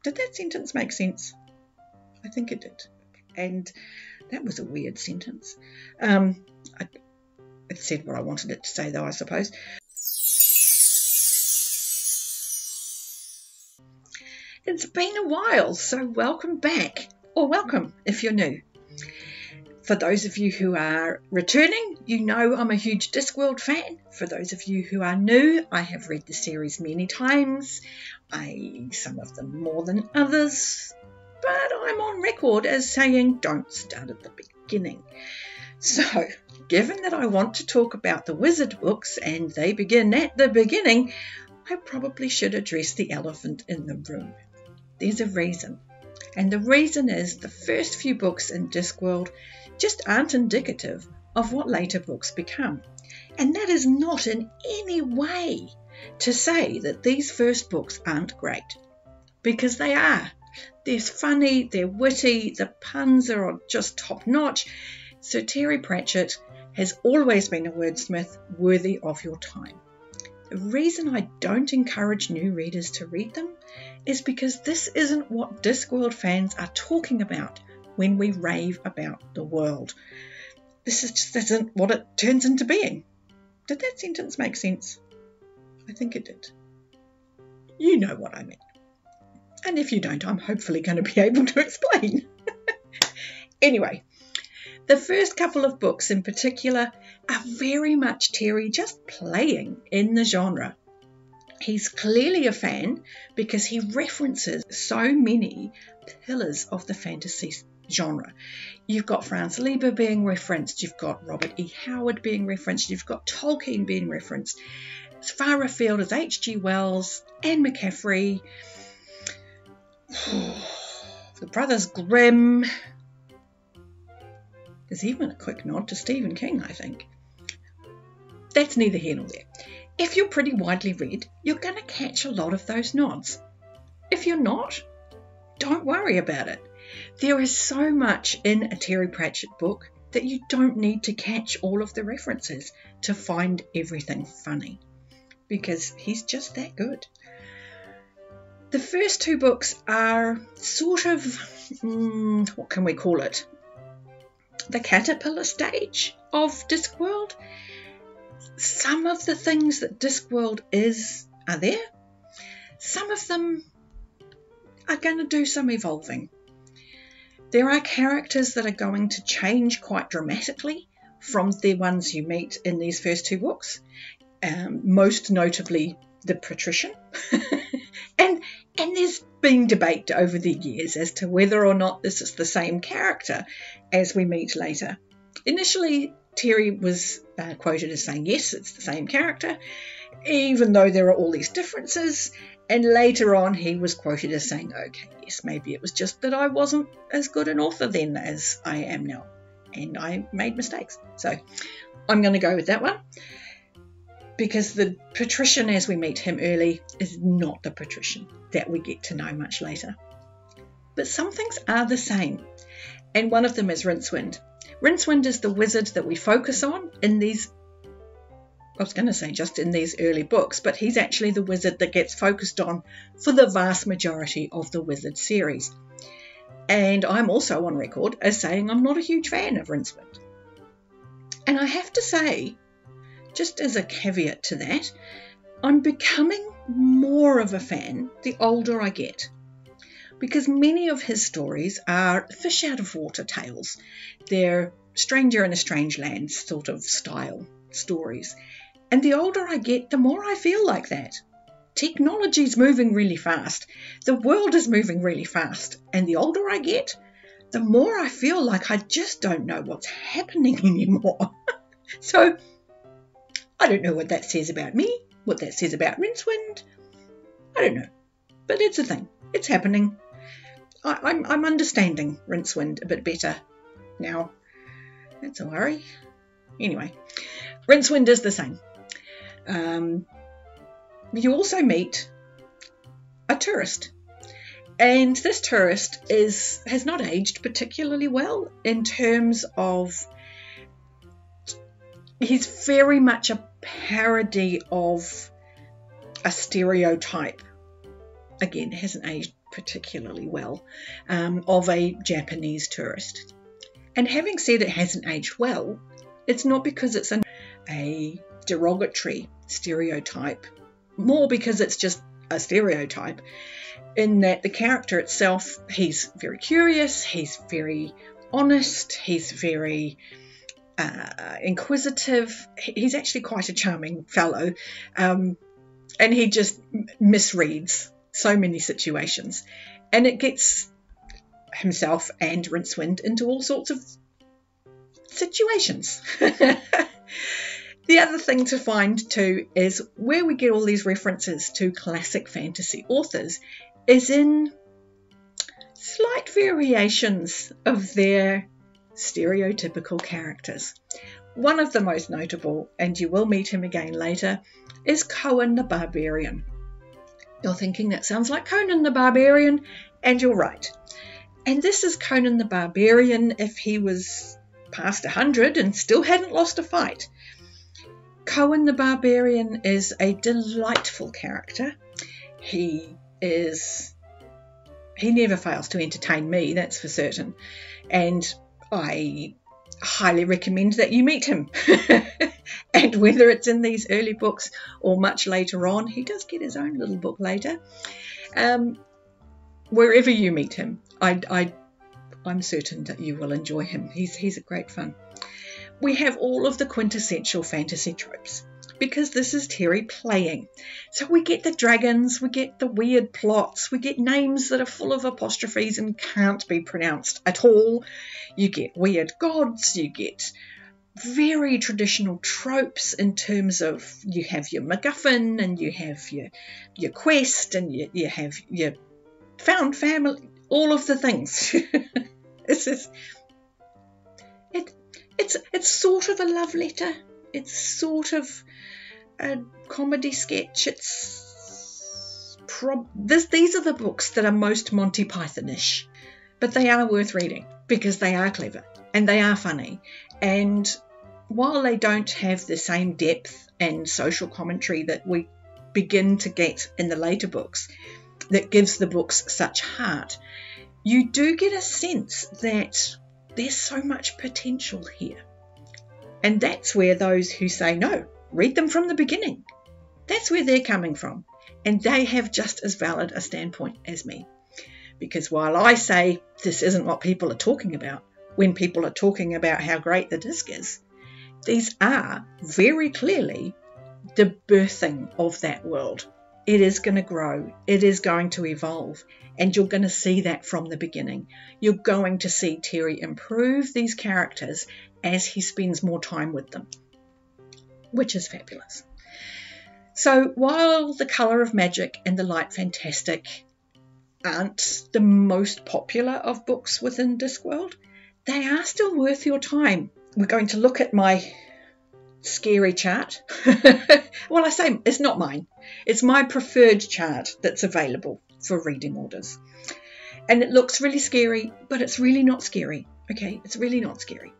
Did that sentence make sense? I think it did. And that was a weird sentence. It said what I wanted it to say, though, I suppose. It's been a while, so welcome back. Or welcome if you're new. For those of you who are returning, you know I'm a huge Discworld fan. For those of you who are new, I have read the series many times. Some of them more than others. But I'm on record as saying don't start at the beginning. So, given that I want to talk about the Wizard books and they begin at the beginning, I probably should address the elephant in the room. There's a reason. And the reason is the first few books in Discworld just aren't indicative of what later books become. And that is not in any way to say that these first books aren't great, because they are. They're funny, they're witty, the puns are just top-notch. So Terry Pratchett has always been a wordsmith worthy of your time. The reason I don't encourage new readers to read them is because this isn't what Discworld fans are talking about when we rave about the world. This just isn't what it turns into being. Did that sentence make sense? I think it did. You know what I mean. And if you don't, I'm hopefully going to be able to explain. Anyway, the first couple of books in particular are very much Terry just playing in the genre. He's clearly a fan because he references so many pillars of the fantasy genre. You've got Franz Lieber being referenced, you've got Robert E. Howard being referenced, you've got Tolkien being referenced, as far afield as H.G. Wells, Anne McCaffrey, the Brothers Grimm. There's even a quick nod to Stephen King, I think. That's neither here nor there. If you're pretty widely read, you're going to catch a lot of those nods. If you're not, don't worry about it. There is so much in a Terry Pratchett book that you don't need to catch all of the references to find everything funny, because he's just that good. The first two books are sort of, what can we call it? The caterpillar stage of Discworld. Some of the things that Discworld is are there. Some of them are going to do some evolving. There are characters that are going to change quite dramatically from the ones you meet in these first two books, most notably the patrician. and there's been debate over the years as to whether or not this is the same character as we meet later. Initially, Terry was quoted as saying, yes, it's the same character, even though there are all these differences. And later on, he was quoted as saying, okay, yes, maybe it was just that I wasn't as good an author then as I am now, and I made mistakes. So I'm going to go with that one, because the patrician, as we meet him early, is not the patrician that we get to know much later. But some things are the same, and one of them is Rincewind. Rincewind is the wizard that we focus on in these, I was going to say just in these early books, but he's actually the wizard that gets focused on for the vast majority of the Wizard series. And I'm also on record as saying I'm not a huge fan of Rincewind. And I have to say, just as a caveat to that, I'm becoming more of a fan the older I get, because many of his stories are fish out of water tales. They're stranger in a strange land sort of style stories. And the older I get, the more I feel like that. Technology's moving really fast. The world is moving really fast. And the older I get, the more I feel like I just don't know what's happening anymore. So I don't know what that says about me, what that says about Rincewind. I don't know. But it's a thing. It's happening. I'm understanding Rincewind a bit better now. That's a worry. Anyway, Rincewind is the same. You also meet a tourist. And this tourist has not aged particularly well in terms of, he's very much a parody of a stereotype. Again, hasn't aged particularly well, of a Japanese tourist. And having said it hasn't aged well, it's not because it's a derogatory stereotype, more because it's just a stereotype, in that the character itself, he's very curious, he's very honest, he's very inquisitive, he's actually quite a charming fellow, and he just misreads so many situations, and it gets himself and Rincewind into all sorts of situations. The other thing to find too is where we get all these references to classic fantasy authors is in slight variations of their stereotypical characters. One of the most notable, and you will meet him again later, is Conan the Barbarian. You're thinking that sounds like Conan the Barbarian, and you're right. And this is Conan the Barbarian if he was past 100 and still hadn't lost a fight. Conan the Barbarian is a delightful character. He never fails to entertain me, that's for certain. And I highly recommend that you meet him. And whether it's in these early books or much later on, he does get his own little book later. Wherever you meet him, I'm certain that you will enjoy him. He's a great fun. We have all of the quintessential fantasy tropes, because this is Terry playing. So we get the dragons, we get the weird plots, we get names that are full of apostrophes and can't be pronounced at all. You get weird gods, you get very traditional tropes in terms of you have your MacGuffin and you have your quest and you have your found family, all of the things. It's sort of a love letter. It's sort of a comedy sketch. These are the books that are most Monty Python-ish, but they are worth reading because they are clever and they are funny. And while they don't have the same depth and social commentary that we begin to get in the later books, that gives the books such heart, you do get a sense that there's so much potential here. And that's where those who say, no, read them from the beginning, that's where they're coming from. And they have just as valid a standpoint as me. Because while I say this isn't what people are talking about, when people are talking about how great the disc is, these are very clearly the birthing of that world. It is going to grow, it is going to evolve, and you're going to see that from the beginning. You're going to see Terry improve these characters as he spends more time with them, which is fabulous. So while The Colour of Magic and The Light Fantastic aren't the most popular of books within Discworld, they are still worth your time. We're going to look at my scary chart. Well, I say it's not mine. It's my preferred chart that's available for reading orders. And it looks really scary, but it's really not scary. Okay, it's really not scary.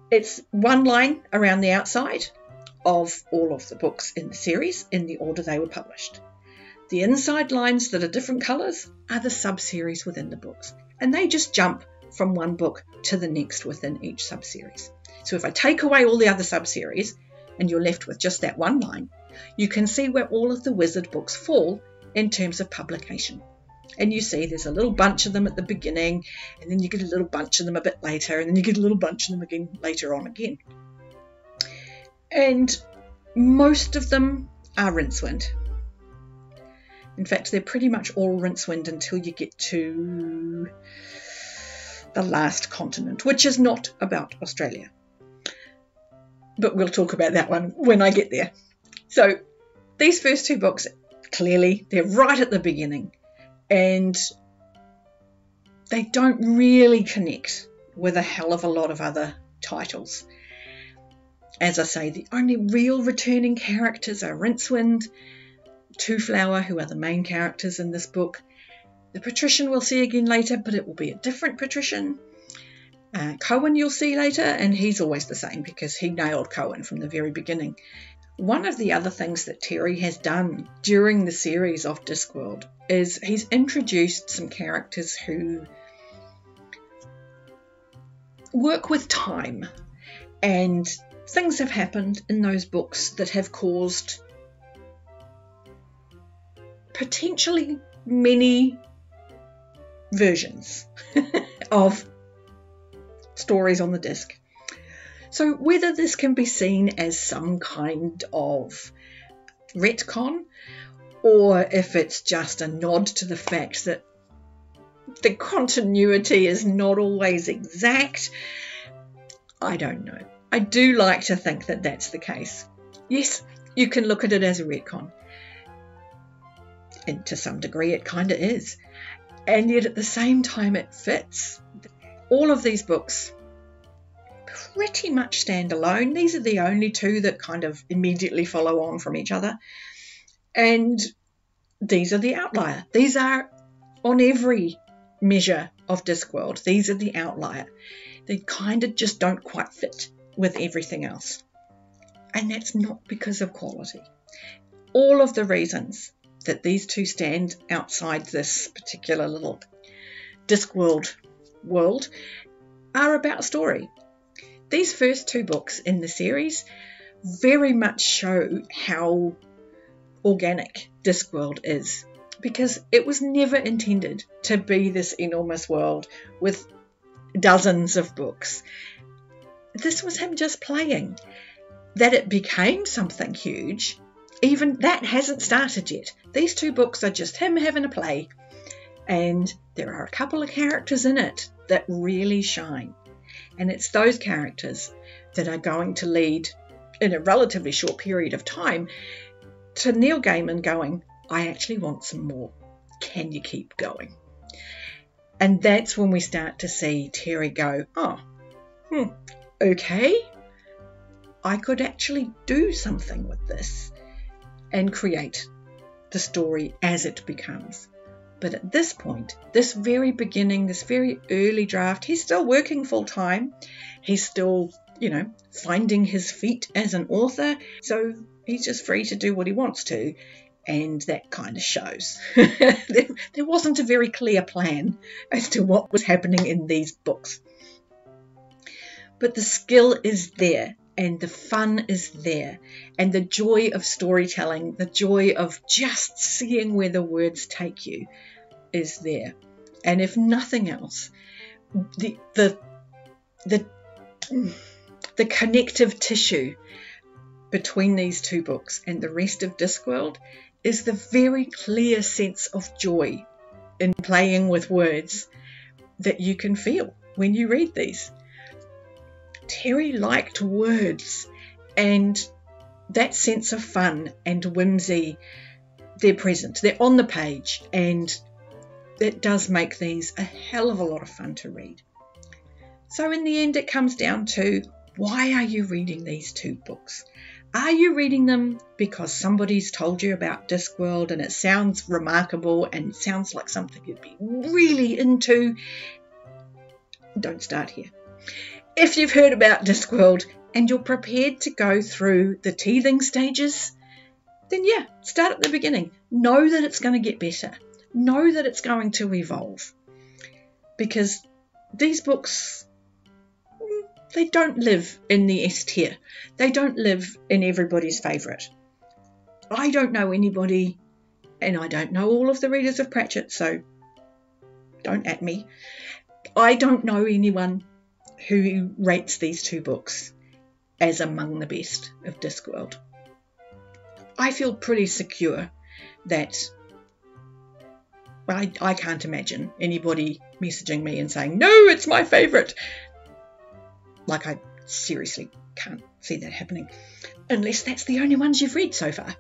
It's one line around the outside of all of the books in the series in the order they were published. The inside lines that are different colours are the sub-series within the books. And they just jump from one book to the next within each sub-series. So if I take away all the other sub-series and you're left with just that one line, you can see where all of the Wizard books fall in terms of publication. And you see there's a little bunch of them at the beginning, and then you get a little bunch of them a bit later, and then you get a little bunch of them again later on again. And most of them are Rincewind. In fact, they're pretty much all Rincewind until you get to the last continent, which is not about Australia. But we'll talk about that one when I get there. So these first two books, clearly, they're right at the beginning. And they don't really connect with a hell of a lot of other titles. As I say, the only real returning characters are Rincewind, Two Flower, who are the main characters in this book. The Patrician we'll see again later, but it will be a different Patrician. Cohen you'll see later, and he's always the same because he nailed Cohen from the very beginning. One of the other things that Terry has done during the series of Discworld is he's introduced some characters who work with time, and things have happened in those books that have caused potentially many versions of stories on the disc. So whether this can be seen as some kind of retcon, or if it's just a nod to the fact that the continuity is not always exact, I don't know. I do like to think that that's the case. Yes, you can look at it as a retcon. And to some degree it kind of is. And yet at the same time it fits. All of these books pretty much stand alone. These are the only two that kind of immediately follow on from each other. And these are the outlier. These are on every measure of Discworld. These are the outlier. They kind of just don't quite fit with everything else. And that's not because of quality. All of the reasons that these two stand outside this particular little Discworld world are about story. These first two books in the series very much show how organic Discworld is, because it was never intended to be this enormous world with dozens of books. This was him just playing. That it became something huge, even that hasn't started yet. These two books are just him having a play, and there are a couple of characters in it that really shine. And it's those characters that are going to lead, in a relatively short period of time, to Neil Gaiman going, I actually want some more. Can you keep going? And that's when we start to see Terry go, okay, I could actually do something with this and create the story as it becomes. But at this point, this very beginning, this very early draft, he's still working full time. He's still, finding his feet as an author. So he's just free to do what he wants to. And that kind of shows. There wasn't a very clear plan as to what was happening in these books. But the skill is there, and the fun is there, and the joy of storytelling, the joy of just seeing where the words take you is there. And if nothing else, the connective tissue between these two books and the rest of Discworld is the very clear sense of joy in playing with words that you can feel when you read these. Terry liked words, and that sense of fun and whimsy, they're present, they're on the page, and it does make these a hell of a lot of fun to read. So in the end, it comes down to, why are you reading these two books? Are you reading them because somebody's told you about Discworld and it sounds remarkable and sounds like something you'd be really into? Don't start here. If you've heard about Discworld and you're prepared to go through the teething stages, then yeah, start at the beginning. Know that it's going to get better. Know that it's going to evolve. Because these books, they don't live in the S tier. They don't live in everybody's favourite. I don't know anybody, and I don't know all of the readers of Pratchett, so don't at me. I don't know anyone who rates these two books as among the best of Discworld. I feel pretty secure that I can't imagine anybody messaging me and saying, no, it's my favourite. Like, I seriously can't see that happening, unless that's the only ones you've read so far.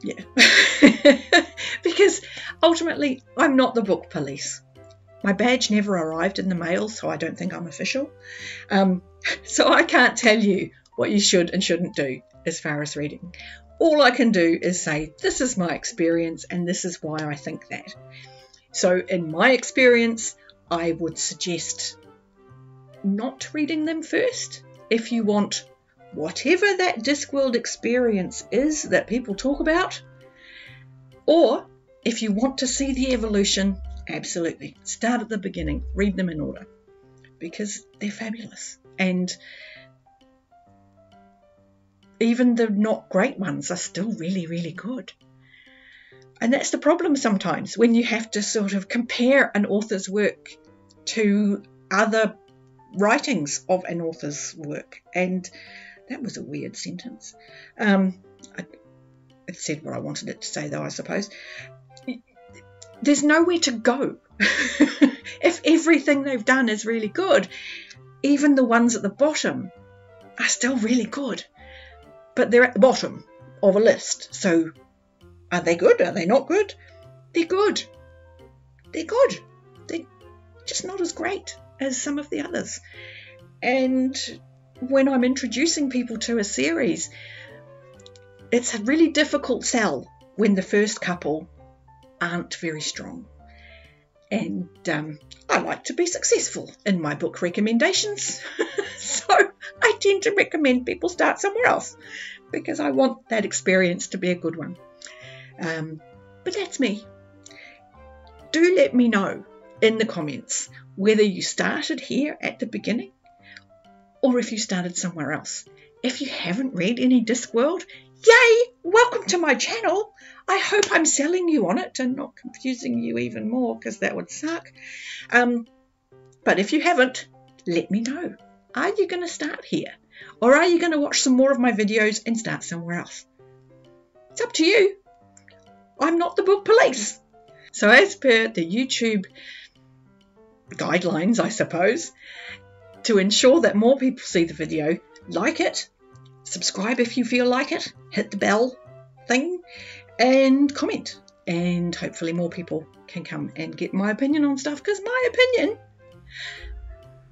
Yeah. Because ultimately, I'm not the book police. My badge never arrived in the mail, so I don't think I'm official. So I can't tell you what you should and shouldn't do as far as reading. All I can do is say, this is my experience and this is why I think that. So in my experience, I would suggest not reading them first. If you want whatever that Discworld experience is that people talk about. Or if you want to see the evolution, absolutely. Start at the beginning. Read them in order because they're fabulous. And even the not great ones are still really, really good. And that's the problem sometimes when you have to sort of compare an author's work to other writings of an author's work. And that was a weird sentence. It said what I wanted it to say, though, I suppose. There's nowhere to go. If everything they've done is really good, even the ones at the bottom are still really good. But they're at the bottom of a list. So are they good? Are they not good? They're good. They're good. They're just not as great as some of the others. And when I'm introducing people to a series, it's a really difficult sell when the first couple aren't very strong. And I like to be successful in my book recommendations. So I tend to recommend people start somewhere else because I want that experience to be a good one. But that's me. Do let me know in the comments whether you started here at the beginning or if you started somewhere else. If you haven't read any Discworld, yay! Welcome to my channel. I hope I'm selling you on it and not confusing you even more because that would suck. But if you haven't, let me know. Are you going to start here? Or are you going to watch some more of my videos and start somewhere else? It's up to you. I'm not the book police. So as per the YouTube guidelines, I suppose, to ensure that more people see the video, like it, subscribe if you feel like it, hit the bell thing, and comment. And hopefully more people can come and get my opinion on stuff, because my opinion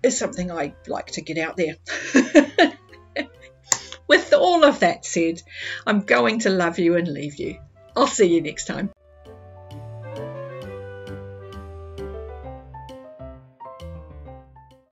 is something I like to get out there. With all of that said, I'm going to love you and leave you. I'll see you next time.